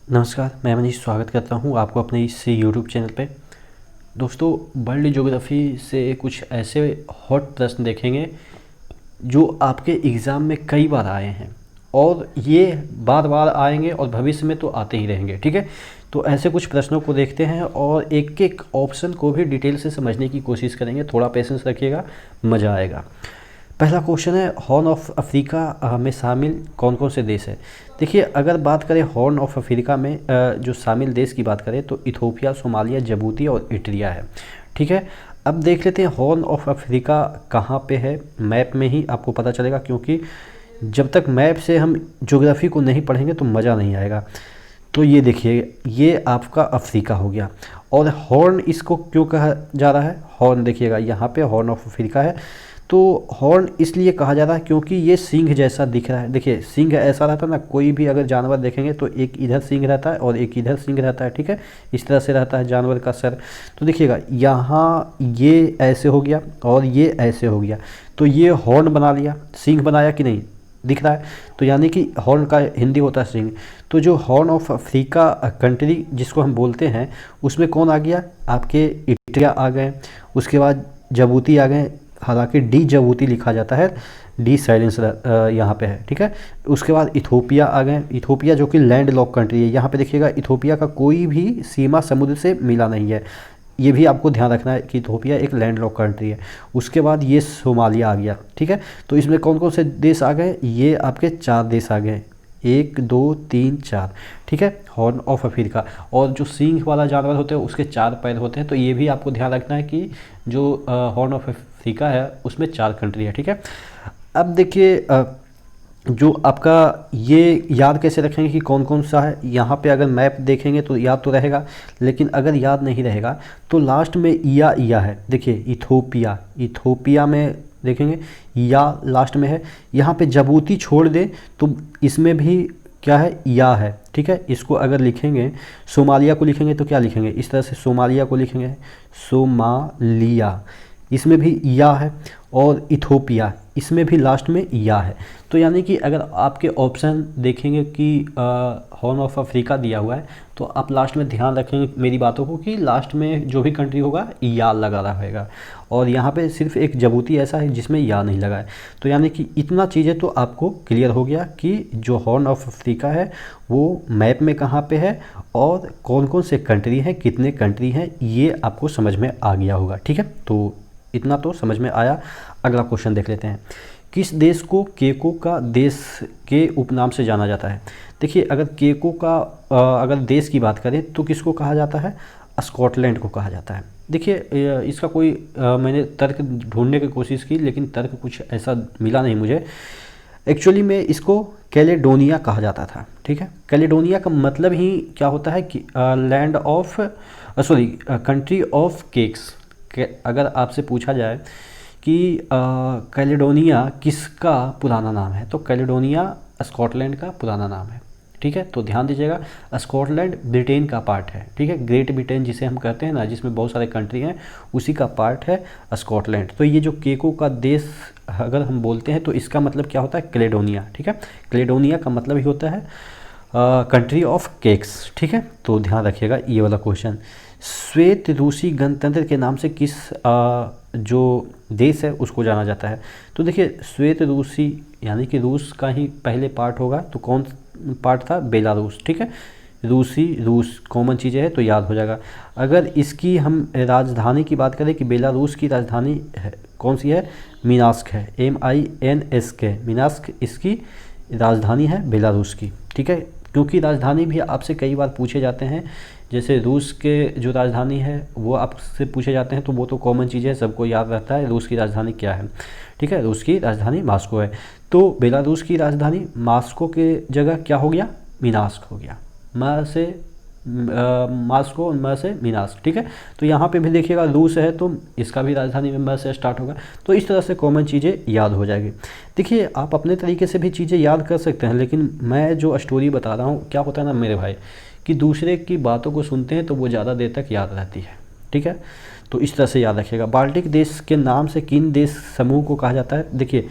नमस्कार, मैं मनीष स्वागत करता हूँ आपको अपने इस यूट्यूब चैनल पे। दोस्तों, वर्ल्ड ज्योग्राफी से कुछ ऐसे हॉट प्रश्न देखेंगे जो आपके एग्ज़ाम में कई बार आए हैं और ये बार बार आएंगे और भविष्य में तो आते ही रहेंगे। ठीक है, तो ऐसे कुछ प्रश्नों को देखते हैं और एक एक ऑप्शन को भी डिटेल से समझने की कोशिश करेंगे। थोड़ा पेशेंस रखिएगा, मज़ा आएगा। पहला क्वेश्चन है, हॉर्न ऑफ अफ्रीका में शामिल कौन कौन से देश हैं। देखिए, अगर बात करें हॉर्न ऑफ अफ्रीका में जो शामिल देश की बात करें तो इथोपिया, सोमालिया, जिबूती और इरिट्रिया है। ठीक है, अब देख लेते हैं हॉर्न ऑफ अफ्रीका कहाँ पे है। मैप में ही आपको पता चलेगा, क्योंकि जब तक मैप से हम ज्योग्राफी को नहीं पढ़ेंगे तो मज़ा नहीं आएगा। तो ये देखिए, ये आपका अफ्रीका हो गया। और हॉर्न इसको क्यों कहा जा रहा है, हॉर्न देखिएगा यहाँ पे हॉर्न ऑफ अफ्रीका है। तो हॉर्न इसलिए कहा जा रहा है क्योंकि ये सींग जैसा दिख रहा है। देखिए, सींग ऐसा रहता है ना, कोई भी अगर जानवर देखेंगे तो एक इधर सींग रहता है और एक इधर सींग रहता है। ठीक है, इस तरह से रहता है जानवर का सर। तो देखिएगा, यहाँ ये ऐसे हो गया और ये ऐसे हो गया, तो ये हॉर्न बना लिया। सींग बनाया कि नहीं, दिख रहा है। तो यानी कि हॉर्न का हिंदी होता है सींग। तो जो हॉर्न ऑफ अफ्रीका कंट्री जिसको हम बोलते हैं, उसमें कौन आ गया, आपके इरिट्रिया आ गए, उसके बाद जिबूती आ गए। हालांकि डी जिबूती लिखा जाता है, डी साइलेंस यहाँ पे है। ठीक है, उसके बाद इथोपिया आ गए। इथोपिया जो कि लैंड लॉक कंट्री है। यहाँ पे देखिएगा, इथोपिया का कोई भी सीमा समुद्र से मिला नहीं है। ये भी आपको ध्यान रखना है कि इथोपिया एक लैंड लॉक कंट्री है। उसके बाद ये सोमालिया आ गया। ठीक है, तो इसमें कौन कौन से देश आ गए, ये आपके 4 देश आ गए, 1 2 3 4। ठीक है, हॉर्न ऑफ अफ्रीका। और जो सींग वाला जानवर होते हैं उसके 4 पैर होते हैं। तो ये भी आपको ध्यान रखना है कि जो हॉर्न ऑफ अफ्रीका है उसमें 4 कंट्री है। ठीक है, अब देखिए, जो आपका ये याद कैसे रखेंगे कि कौन कौन सा है। यहाँ पे अगर मैप देखेंगे तो याद तो रहेगा, लेकिन अगर याद नहीं रहेगा तो लास्ट में या है। देखिए, इथोपिया, इथोपिया में देखेंगे या लास्ट में है। यहाँ पे जिबूती छोड़ दे तो इसमें भी क्या है, या है। ठीक है, इसको अगर लिखेंगे, सोमालिया को लिखेंगे तो क्या लिखेंगे, इस तरह से सोमालिया को लिखेंगे, सोमालिया, इसमें भी या है। और इथोपिया, इसमें भी लास्ट में या है। तो यानी कि अगर आपके ऑप्शन देखेंगे कि हॉर्न ऑफ अफ्रीका दिया हुआ है, तो आप लास्ट में ध्यान रखेंगे मेरी बातों को कि लास्ट में जो भी कंट्री होगा या लगा रहा होगा। और यहाँ पे सिर्फ एक जिबूती ऐसा है जिसमें या नहीं लगा है। तो यानी कि इतना चीज़ें तो आपको क्लियर हो गया कि जो हॉर्न ऑफ अफ्रीका है वो मैप में कहाँ पे है और कौन कौन से कंट्री हैं, कितने कंट्री हैं, ये आपको समझ में आ गया होगा। ठीक है, तो इतना तो समझ में आया। अगला क्वेश्चन देख लेते हैं, किस देश को केको का देश के उपनाम से जाना जाता है। देखिए, अगर केको का अगर देश की बात करें तो किसको कहा जाता है, स्कॉटलैंड को कहा जाता है। देखिए, इसका कोई मैंने तर्क ढूंढने की कोशिश की, लेकिन तर्क कुछ ऐसा मिला नहीं मुझे। एक्चुअली में इसको कैलेडोनिया कहा जाता था। ठीक है, कैलेडोनिया का मतलब ही क्या होता है कि land of country of cakes. अगर आपसे पूछा जाए कि कैलेडोनिया किसका पुराना नाम है, तो कैलेडोनिया स्कॉटलैंड का पुराना नाम है। ठीक है, तो ध्यान दीजिएगा, स्कॉटलैंड ब्रिटेन का पार्ट है। ठीक है, ग्रेट ब्रिटेन जिसे हम कहते हैं ना, जिसमें बहुत सारे कंट्री हैं, उसी का पार्ट है स्कॉटलैंड। तो ये जो केको का देश अगर हम बोलते हैं तो इसका मतलब क्या होता है, कैलेडोनिया। ठीक है, कैलेडोनिया का मतलब ही होता है कंट्री ऑफ केक्स। ठीक है, तो ध्यान रखिएगा ये वाला क्वेश्चन। श्वेत रूसी गणतंत्र के नाम से किस जो देश है उसको जाना जाता है। तो देखिए, श्वेत रूसी यानी कि रूस का ही पहले पार्ट होगा, तो कौन पार्ट था, बेलारूस। ठीक है, रूसी रूस कॉमन चीज़ें है तो याद हो जाएगा। अगर इसकी हम राजधानी की बात करें कि बेलारूस की राजधानी है, कौन सी है, मिनास्क है, MINSK, मिनास्क इसकी राजधानी है बेलारूस की। ठीक है, क्योंकि राजधानी भी आपसे कई बार पूछे जाते हैं, जैसे रूस के जो राजधानी है वो आपसे पूछे जाते हैं, तो वो तो कॉमन चीज़ है, सबको याद रहता है रूस की राजधानी क्या है। ठीक है, रूस की राजधानी मास्को है। तो बेलारूस की राजधानी मास्को के जगह क्या हो गया, मिनास्क हो गया। म से मास्को, म से मिनास्क। ठीक है, तो यहाँ पे भी देखिएगा रूस है तो इसका भी राजधानी में म से स्टार्ट होगा। तो इस तरह से कॉमन चीज़ें याद हो जाएगी। देखिए, आप अपने तरीके से भी चीज़ें याद कर सकते हैं, लेकिन मैं जो स्टोरी बता रहा हूँ, क्या होता है ना मेरे भाई, कि दूसरे की बातों को सुनते हैं तो वो ज़्यादा देर तक याद रहती है। ठीक है, तो इस तरह से याद रखिएगा। बाल्टिक देश के नाम से किन देश समूह को कहा जाता है। देखिए,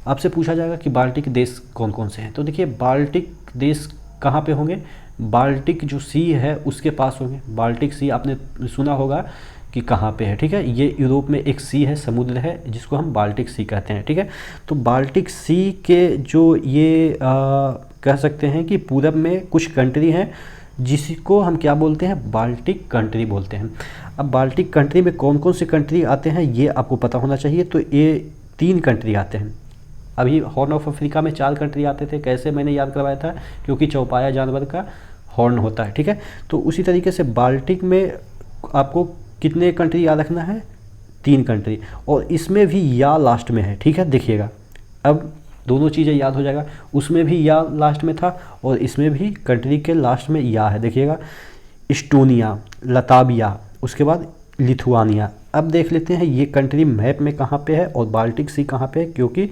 आपसे पूछा जाएगा कि बाल्टिक देश कौन कौन से हैं, तो देखिए बाल्टिक देश कहाँ पे होंगे, बाल्टिक जो सी है उसके पास होंगे। बाल्टिक सी आपने सुना होगा कि कहाँ पे है, ठीक है। ये यूरोप में एक सी है, समुद्र है, जिसको हम बाल्टिक सी कहते हैं, ठीक है। तो बाल्टिक सी के जो ये कह सकते हैं कि पूरब में कुछ कंट्री हैं जिसको हम क्या बोलते हैं, बाल्टिक कंट्री बोलते हैं। अब बाल्टिक कंट्री में कौन कौन से कंट्री आते हैं ये आपको पता होना चाहिए। तो ये 3 कंट्री आते हैं। अभी हॉर्न ऑफ अफ्रीका में 4 कंट्री आते थे। कैसे मैंने याद करवाया था, क्योंकि चौपाया जानवर का हॉर्न होता है, ठीक है। तो उसी तरीके से बाल्टिक में आपको कितने कंट्री याद रखना है, 3 कंट्री, और इसमें भी या लास्ट में है, ठीक है। देखिएगा अब दोनों चीज़ें याद हो जाएगा, उसमें भी या लास्ट में था और इसमें भी कंट्री के लास्ट में या है। देखिएगा इस्टोनिया, लताविया, उसके बाद लिथुआनिया। अब देख लेते हैं ये कंट्री मैप में कहाँ पे है और बाल्टिक सी कहाँ पे है, क्योंकि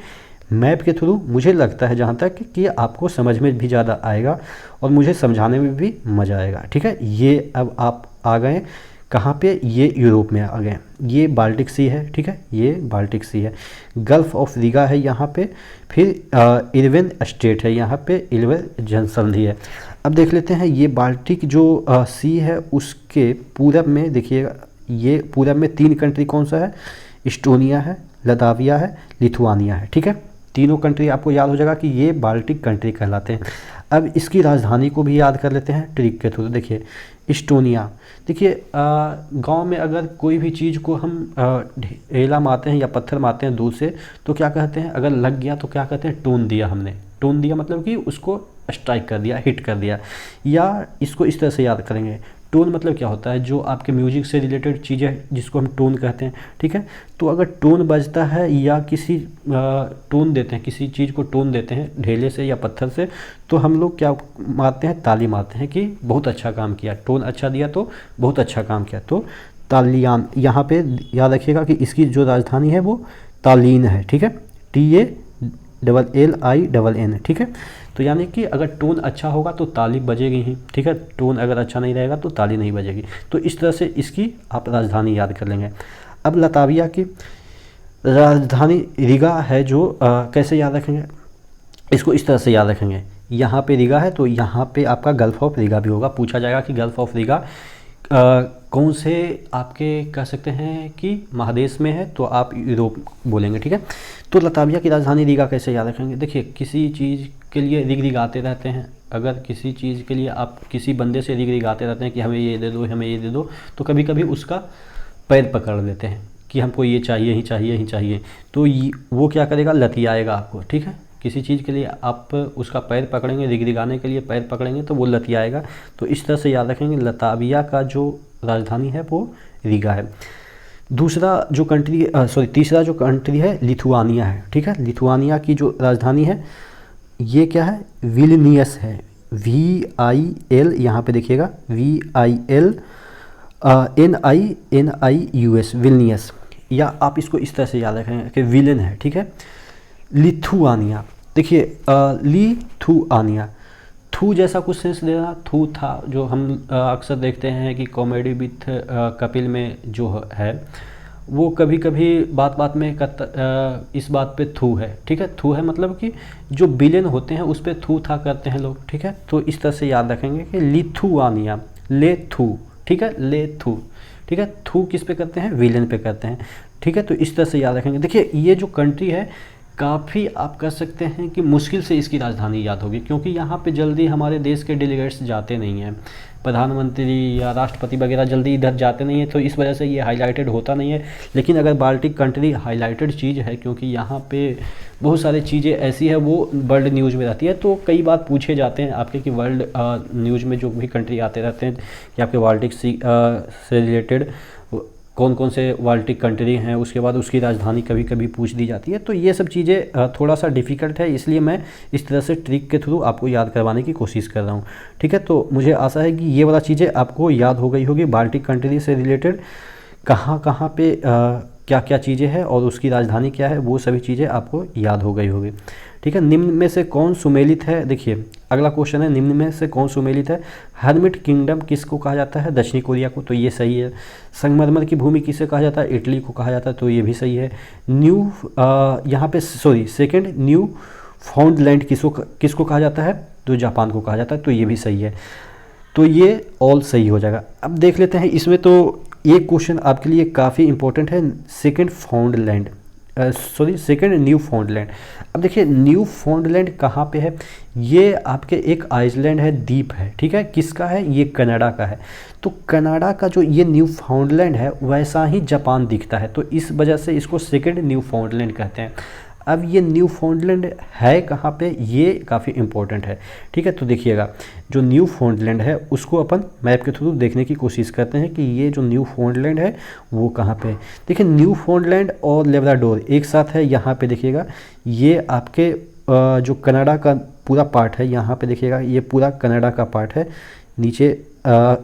मैप के थ्रू मुझे लगता है जहाँ तक कि आपको समझ में भी ज़्यादा आएगा और मुझे समझाने में भी मज़ा आएगा, ठीक है। ये अब आप आ गए कहाँ पे, ये यूरोप में आ गए। ये बाल्टिक सी है, ठीक है, ये बाल्टिक सी है। गल्फ़ ऑफ रिगा है यहाँ पे, फिर 11 स्टेट है यहाँ पे, 11 जनसंधि है। अब देख लेते हैं ये बाल्टिक जो सी है उसके पूरब में देखिएगा, ये पूरब में 3 कंट्री कौन सा है, इस्टोनिया है, लताविया है, लिथुआनिया है, ठीक है। तीनों कंट्री आपको याद हो जाएगा कि ये बाल्टिक कंट्री कहलाते हैं। अब इसकी राजधानी को भी याद कर लेते हैं ट्रिक के थ्रू। देखिए इस्टोनिया, देखिए गांव में अगर कोई भी चीज़ को हम ढेला मारते हैं या पत्थर मारते हैं दूर से, तो क्या कहते हैं, अगर लग गया तो क्या कहते हैं, टोन दिया हमने। टोन दिया मतलब कि उसको स्ट्राइक कर दिया, हिट कर दिया। या इसको इस तरह से याद करेंगे, टोन मतलब क्या होता है, जो आपके म्यूजिक से रिलेटेड चीज़ें जिसको हम टोन कहते हैं, ठीक है। तो अगर टोन बजता है या किसी टोन देते हैं, किसी चीज़ को टोन देते हैं ढेले से या पत्थर से, तो हम लोग क्या मारते हैं, ताली मारते हैं कि बहुत अच्छा काम किया, टोन अच्छा दिया तो बहुत अच्छा काम किया। तो तालियान, यहाँ पे याद रखिएगा कि इसकी जो राजधानी है वो तालीन है, ठीक है, TALLINN, ठीक है। तो यानी कि अगर टोन अच्छा होगा तो ताली बजेगी ही, ठीक है। टोन अगर अच्छा नहीं रहेगा तो ताली नहीं बजेगी। तो इस तरह से इसकी आप राजधानी याद कर लेंगे। अब लताविया की राजधानी रिगा है, जो कैसे याद रखेंगे, इसको इस तरह से याद रखेंगे, यहाँ पे रिगा है तो यहाँ पे आपका गल्फ़ ऑफ रिगा भी होगा। पूछा जाएगा कि गल्फ़ ऑफ रिगा कौन से आपके कह सकते हैं कि महादेश में है, तो आप यूरोप बोलेंगे, ठीक है। तो लताविया की राजधानी रिगा कैसे याद रखेंगे, देखिए किसी चीज़ के लिए रिग रिगाते रहते हैं। अगर किसी चीज़ के लिए आप किसी बंदे से रिग रिगाते रहते हैं कि हमें ये दे दो, हमें ये दे दो, तो कभी कभी उसका पैर पकड़ लेते हैं कि हमको ये चाहिए ही चाहिए ही चाहिए। तो वो क्या करेगा, लतियाएगा आपको, ठीक है। किसी चीज़ के लिए आप उसका पैर पकड़ेंगे, रिग रिगाने के लिए पैर पकड़ेंगे तो वो लतियाएगा। तो इस तरह से याद रखेंगे, लताविया का जो राजधानी है वो रिगा है। दूसरा जो कंट्री तीसरा जो कंट्री है लिथुआनिया है, ठीक है। लिथुआनिया की जो राजधानी है ये क्या है, विल्नियस है, VIL, यहाँ पे देखिएगा VIL NINIUS, विल्नियस। या आप इसको इस तरह से याद रखेंगे कि विलन है, ठीक है। लिथुआनिया, देखिए लिथुआनिया, थू जैसा कुछ सेंस देना, थू था, जो हम अक्सर देखते हैं कि कॉमेडी विथ कपिल में जो है वो कभी कभी बात बात में इस बात पे थू है, ठीक है। थू है मतलब कि जो विलेन होते हैं उस पर थू था करते हैं लोग, ठीक है। तो इस तरह से याद रखेंगे कि लिथुआनिया, ले थू, ठीक है, ले थू, ठीक है। थू किस पे करते हैं, विलेन पे करते हैं, ठीक है। तो इस तरह से याद रखेंगे। देखिए ये जो कंट्री है काफ़ी आप कह सकते हैं कि मुश्किल से इसकी राजधानी याद होगी, क्योंकि यहाँ पे जल्दी हमारे देश के डेलीगेट्स जाते नहीं हैं, प्रधानमंत्री या राष्ट्रपति वगैरह जल्दी इधर जाते नहीं हैं, तो इस वजह से ये हाईलाइटेड होता नहीं है। लेकिन अगर बाल्टिक कंट्री हाईलाइटेड चीज़ है, क्योंकि यहाँ पे बहुत सारी चीज़ें ऐसी है वो वर्ल्ड न्यूज़ में रहती है। तो कई बात पूछे जाते हैं आपके कि वर्ल्ड न्यूज़ में जो भी कंट्री आते रहते हैं कि आपके बाल्टिक सी से रिलेटेड कौन कौन से बाल्टिक कंट्री हैं, उसके बाद उसकी राजधानी कभी कभी पूछ दी जाती है। तो ये सब चीज़ें थोड़ा सा डिफ़िकल्ट है, इसलिए मैं इस तरह से ट्रिक के थ्रू आपको याद करवाने की कोशिश कर रहा हूँ, ठीक है। तो मुझे आशा है कि ये वाला चीज़ें आपको याद हो गई होगी, बाल्टिक कंट्री से रिलेटेड कहाँ कहाँ पे क्या क्या चीज़ें हैं और उसकी राजधानी क्या है, वो सभी चीज़ें आपको याद हो गई होगी, ठीक है। निम्न में से कौन सुमेलित है, देखिए अगला क्वेश्चन है, निम्न में से कौन सुमेलित है। हर्मिट किंगडम किसको कहा जाता है, दक्षिणी कोरिया को, तो ये सही है। संगमरमर की भूमि किसे कहा जाता है, इटली को कहा जाता है, तो ये भी सही है। यहाँ पे सेकंड न्यू फाउंडलैंड किसको कहा जाता है, तो जापान को कहा जाता है, तो ये भी सही है। तो ये ऑल सही हो जाएगा। अब देख लेते हैं इसमें, तो एक क्वेश्चन आपके लिए काफ़ी इंपॉर्टेंट है, सेकंड न्यू फाउंडलैंड। अब देखिए न्यू फाउंडलैंड कहाँ पे है, ये आपके एक आइसलैंड है, द्वीप है, ठीक है। किसका है, ये कनाडा का है। तो कनाडा का जो ये न्यू फाउंडलैंड है वैसा ही जापान दिखता है, तो इस वजह से इसको सेकंड न्यू फाउंडलैंड कहते हैं। अब ये न्यू फाउंडलैंड है कहाँ पे, ये काफ़ी इंपॉर्टेंट है, ठीक है। तो देखिएगा जो न्यू फाउंडलैंड है उसको अपन मैप के थ्रू देखने की कोशिश करते हैं कि ये जो न्यू फाउंडलैंड है वो कहाँ पे है। देखिए न्यू फाउंडलैंड और लेब्राडोर एक साथ है, यहाँ पे देखिएगा ये आपके जो कनाडा का पूरा पार्ट है, यहाँ पे देखिएगा ये पूरा कनाडा का पार्ट है, नीचे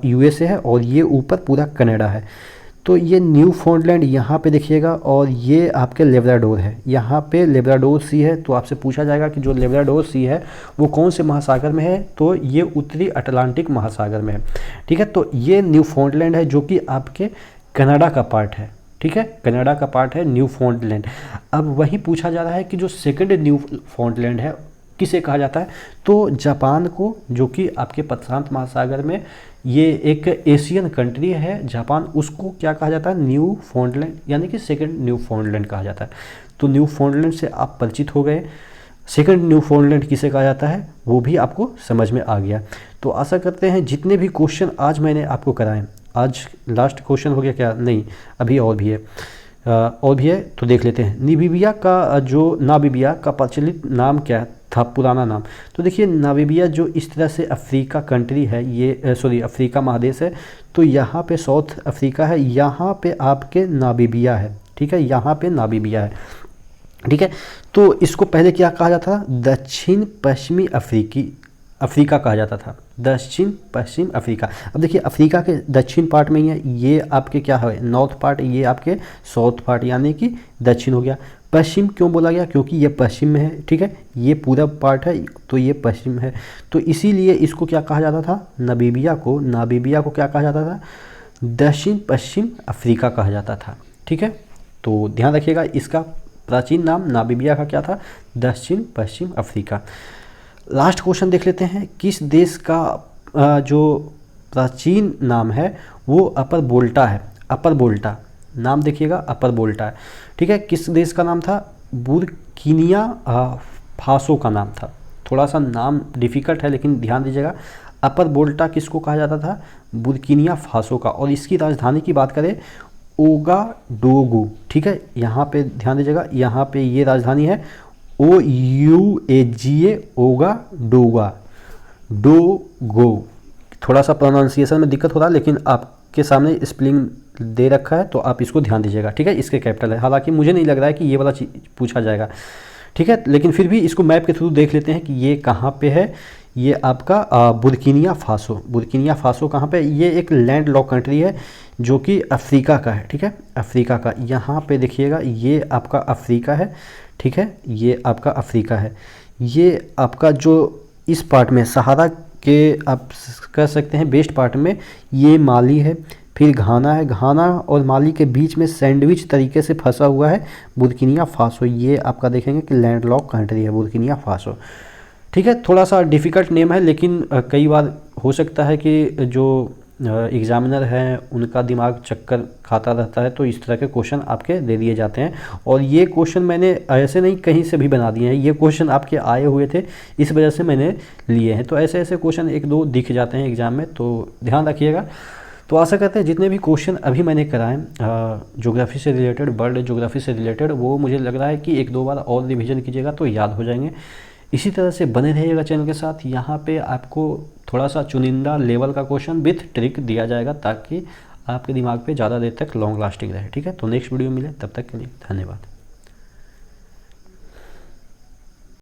यूएसए है और ये ऊपर पूरा कनाडा है। तो ये न्यू फाउंडलैंड यहाँ पे देखिएगा और ये आपके लेब्राडोर है, यहाँ पे लेब्राडोर सी है। तो आपसे पूछा जाएगा कि जो लेब्राडोर सी है वो कौन से महासागर में है, तो ये उत्तरी अटलांटिक महासागर में है, ठीक है। तो ये न्यू फाउंडलैंड है जो कि आपके कनाडा का पार्ट है, ठीक है, कनाडा का पार्ट है न्यू फाउंडलैंड। अब वही पूछा जा रहा है कि जो सेकंड न्यू फाउंडलैंड है किसे कहा जाता है, तो जापान को, जो कि आपके प्रशांत महासागर में ये एक एशियन कंट्री है जापान, उसको क्या कहा जाता है, न्यू फाउंडलैंड, यानी कि सेकंड न्यू फाउंडलैंड कहा जाता है। तो न्यू फाउंडलैंड से आप परिचित हो गए। सेकंड न्यू फाउंडलैंड किसे कहा जाता है वो भी आपको समझ में आ गया। तो आशा करते हैं जितने भी क्वेश्चन आज मैंने आपको कराए, आज लास्ट क्वेश्चन हो गया क्या, नहीं अभी और भी है, तो देख लेते हैं। नामीबिया का प्रचलित नाम क्या था, पुराना नाम। तो देखिए नामीबिया जो इस तरह से अफ्रीका कंट्री है, ये अफ्रीका महादेश है, तो यहाँ पे साउथ अफ्रीका है, यहाँ पे आपके नामीबिया है, ठीक है, यहाँ पे नामीबिया है, ठीक है। तो इसको पहले क्या कहा जाता था, दक्षिण पश्चिमी अफ्रीका कहा जाता था, दक्षिण पश्चिम अफ्रीका। अब देखिए अफ्रीका के दक्षिण पार्ट में ही है, ये आपके क्या है, नॉर्थ पार्ट, ये आपके साउथ पार्ट, यानी कि दक्षिण हो गया। पश्चिम क्यों बोला गया, क्योंकि ये पश्चिम में है, ठीक है, ये पूरा पार्ट है तो ये पश्चिम है, तो इसीलिए इसको क्या कहा जाता था, नामीबिया को क्या कहा जाता था, दक्षिण पश्चिम अफ्रीका कहा जाता था, ठीक है। तो ध्यान रखिएगा इसका प्राचीन नाम नामीबिया का क्या था, दक्षिण पश्चिम अफ्रीका। लास्ट क्वेश्चन देख लेते हैं, किस देश का जो प्राचीन नाम है वो अपर वोल्टा है, अपर वोल्टा नाम देखिएगा, अपर वोल्टा है, ठीक है। किस देश का नाम था, बुर्किनिया फासो का नाम था। थोड़ा सा नाम डिफ़िकल्ट है लेकिन ध्यान दीजिएगा, अपर वोल्टा किसको कहा जाता था, बुर्किनिया फासो का। और इसकी राजधानी की बात करें ओगाडोगु, ठीक है, यहाँ पे ध्यान दीजिएगा, यहाँ पे ये राजधानी है OUAGA, ओगाडोगो। थोड़ा सा प्रोनाउंसिएशन में दिक्कत हो रहा है लेकिन आपके सामने स्पेलिंग दे रखा है तो आप इसको ध्यान दीजिएगा, ठीक है। इसके कैपिटल है, हालांकि मुझे नहीं लग रहा है कि ये वाला चीज़ पूछा जाएगा, ठीक है, लेकिन फिर भी इसको मैप के थ्रू देख लेते हैं कि ये कहाँ पे है। ये आपका बुर्किनिया फासो कहाँ पे, ये एक लैंड लॉक कंट्री है जो कि अफ्रीका का है, ठीक है, अफ्रीका का। यहाँ पे देखिएगा ये आपका अफ्रीका है, ठीक है, ये आपका अफ्रीका है। ये आपका जो इस पार्ट में सहारा के आप कह सकते हैं वेस्ट पार्ट में ये माली है, फिर घाना है, घाना और माली के बीच में सैंडविच तरीके से फंसा हुआ है बुर्किनिया फासो। ये आपका देखेंगे कि लैंड लॉक कंट्री है बुर्किनिया फासो, ठीक है। थोड़ा सा डिफ़िकल्ट नेम है लेकिन कई बार हो सकता है कि जो एग्जामिनर हैं उनका दिमाग चक्कर खाता रहता है, तो इस तरह के क्वेश्चन आपके दे दिए जाते हैं। और ये क्वेश्चन मैंने ऐसे नहीं कहीं से भी बना दिए हैं, ये क्वेश्चन आपके आए हुए थे, इस वजह से मैंने लिए हैं। तो ऐसे ऐसे क्वेश्चन एक दो दिख जाते हैं एग्ज़ाम में, तो ध्यान रखिएगा। तो आशा करते हैं जितने भी क्वेश्चन अभी मैंने कराए ज्योग्राफी से रिलेटेड, वर्ल्ड ज्योग्राफी से रिलेटेड, वो मुझे लग रहा है कि एक दो बार और रिविज़न कीजिएगा तो याद हो जाएंगे। इसी तरह से बने रहिएगा चैनल के साथ। यहाँ पे आपको थोड़ा सा चुनिंदा लेवल का क्वेश्चन विथ ट्रिक दिया जाएगा ताकि आपके दिमाग पे ज़्यादा देर तक लॉन्ग लास्टिंग रहे, ठीक है। तो नेक्स्ट वीडियो मिले, तब तक के लिए धन्यवाद।